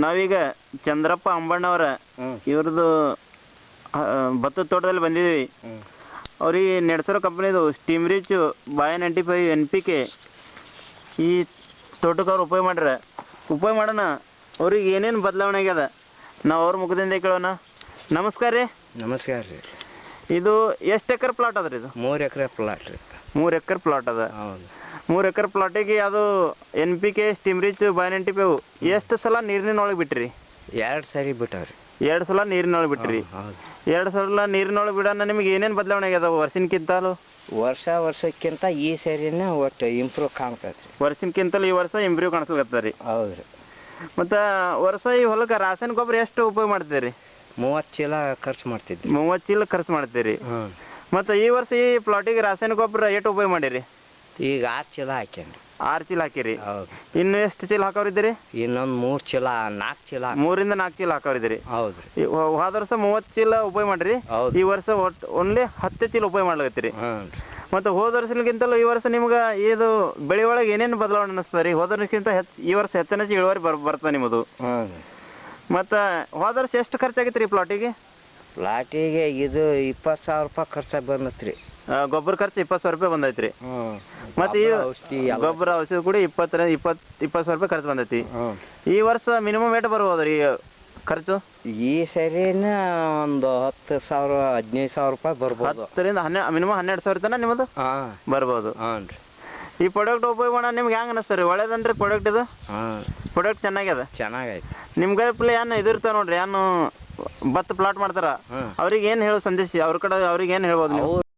ನಾವೀಗ ಚಂದ್ರಪ್ಪ ಅಂಬಣ್ಣವರ ಇವ್ರದ್ದು ಭತ್ತದ ತೋಟದಲ್ಲಿ ಬಂದಿದ್ದೀವಿ. ಅವ್ರಿಗೆ ನೆಡ್ಸರೋ ಕಂಪ್ನಿದು ಸ್ಟೀಮ್ ರಿಚ್ BY95 NPK ಈ ತೋಟಕ್ಕೆ ಅವ್ರು ಉಪಯೋಗ ಮಾಡ್ಯಾರ. ಉಪಯೋಗ ಮಾಡೋಣ ಅವ್ರಿಗೆ ಏನೇನು ಬದಲಾವಣೆ ಆಗ್ಯದ ನಾವು ಅವ್ರ ಮುಖದಿಂದ ಕೇಳೋಣ. ನಮಸ್ಕಾರ ರೀ. ನಮಸ್ಕಾರ ರೀ. ಇದು ಎಷ್ಟು ಎಕರೆ ಪ್ಲಾಟ್ ಅದ ರೀ? ಇದು 3 ಎಕರೆ ಪ್ಲಾಟ್ ರೀ. 3 ಎಕರೆ ಪ್ಲಾಟ್ ಅದ. ಹೌದು. 3 ಎಕರೆ ಪ್ಲಾಟಿಗೆ ಅದು NPK ಸ್ಟೀಮ್ ರಿಚ್ BY95 ಎಷ್ಟು ಸಲ ನೀರಿನೊಳಗೆ ಬಿಟ್ರಿ? 2 ಸರಿ ಬಿಟ್ಟವ್ರಿ. 2 ಸಲ ನೀರಿನೊಳಗೆ ಬಿಟ್ರಿ. 2 ಸಲ ನೀರಿನೊಳಗೆ ಬಿಡೋಣ ನಿಮ್ಗೆ ಏನೇನು ಬದಲಾವಣೆ ಆಗ್ಯದ ವರ್ಷಕ್ಕಿಂತಲೂ? ವರ್ಷಕ್ಕಿಂತ ಈ ಸರಿನ ಒಟ್ಟು ಇಂಪ್ರೂವ್ ಕಾಣ್ತೈತ್ರಿ. ವರ್ಷಕ್ಕಿಂತಲೂ ಈ ವರ್ಷ ಇಂಪ್ರೂವ್ ಕಾಣಿಸ್ಲತ್ತದ ರೀ. ಹೌದು ರೀ. ಮತ್ತು ವರ್ಷ ಈ ಹೊಲಕ್ಕೆ ರಾಸಾಯನಿಕ ಗೊಬ್ಬರ ಎಷ್ಟು ಉಪಯೋಗ ಮಾಡ್ತೀರಿ? 30 ಚೀಲ ಖರ್ಚು ಮಾಡ್ತಿದ್ವಿ. 30 ಚೀಲ ಖರ್ಚು ಮಾಡ್ತೀರಿ. ಮತ್ತು ಈ ವರ್ಷ ಈ ಪ್ಲಾಟಿಗೆ ರಾಸಾಯನಿಕ ಗೊಬ್ಬರ ಎಷ್ಟು ಉಪಯೋಗ ಮಾಡಿರಿ? ಈಗ 6 ಚೀಲ ಹಾಕ್ಯಾನ್ರಿ. 6 ಚೀಲ ಹಾಕಿರಿ. ಹೌದು. ಇನ್ನು ಎಷ್ಟು ಚೀಲ ಹಾಕೋರಿದ್ದೀರಿ? ಇನ್ನೊಂದು 3 ಚೀಲ 4 ಚೀಲ. 3 ರಿಂದ 4 ಚೀಲ ಹಾಕೋರಿದ್ದೀರಿ. ಹೌದು ರೀ. ಹೋದ ವರ್ಷ 30 ಚೀಲ ಉಪಯೋಗ ಮಾಡಿರಿ. ಈ ವರ್ಷ ಓನ್ಲಿ 10 ಚೀಲ ಉಪಯೋಗ ಮಾಡ್ಲತ್ತೀರಿ. ಮತ್ತು ಹೋದ ವರ್ಷಕ್ಕಿಂತಲೂ ಈ ವರ್ಷ ನಿಮ್ಗೆ ಇದು ಬೆಳೆ ಒಳಗೆ ಏನೇನು ಬದಲಾವಣೆ ಅನ್ನಿಸ್ತದೆ ರೀ? ಹೋದ ವರ್ಷಕ್ಕಿಂತ ಈ ವರ್ಷ ಹೆಚ್ಚಿನ ಇಳುವರಿ ಬರ್ತದೆ ನಿಮ್ಮದು. ಮತ್ತು ಹೋದ ವರ್ಷ ಎಷ್ಟು ಖರ್ಚಾಗಿತ್ತು ರೀ ಪ್ಲಾಟಿಗೆ? ಪ್ಲಾಟಿಗೆ ಇದು 20,000 ರೂಪಾಯಿ ಖರ್ಚಾಗಿ ಬಂದತ್ರಿ ರೀ. ಗೊಬ್ಬರ ಖರ್ಚು 20,000 ರೂಪಾಯಿ ಬಂದೈತ್ರಿ. ಮತ್ತು ಈ ಗೊಬ್ಬರ ಔಷಧಿ ಕೂಡ 20,000 ರೂಪಾಯಿ ಖರ್ಚು ಬಂದೈತಿ. ಈ ವರ್ಷ ಮಿನಿಮಮ್ ಏಟ್ ಬರ್ಬೋದು ರೀ ಖರ್ಚು? ಈ ಸರಿನ ಒಂದು 10,000 15,000 ರೂಪಾಯಿ ಬರ್ಬೋದು. 10 ರಿಂದ ಮಿನಿಮಮ್ 12,000 ತನಕ ನಿಮ್ಮದು ಬರ್ಬೋದು. ಈ ಪ್ರಾಡಕ್ಟ್ ಉಪಯೋಗ ಮಾಡೋಣ ನಿಮ್ಗೆ ಹೆಂಗೆ ಅನಿಸ್ತಾರೆ? ಒಳ್ಳೇದನ್ರಿ ಪ್ರಾಡಕ್ಟ್ ಇದು? ಪ್ರಾಡಕ್ಟ್ ಚೆನ್ನಾಗ್ಯದ. ಚೆನ್ನಾಗೈತಿ. ನಿಮ್ಗೆ ಏನು ಇದು ಇರ್ತಾವೆ ನೋಡ್ರಿ, ಏನು ಭತ್ತ ಪ್ಲಾಟ್ ಮಾಡ್ತಾರ ಅವ್ರಿಗೆ ಏನು ಹೇಳೋ ಸಂದೇಶ ಅವ್ರ ಕಡೆ ಅವ್ರಿಗೆ ಏನು ಹೇಳ್ಬೋದು ನೀವು?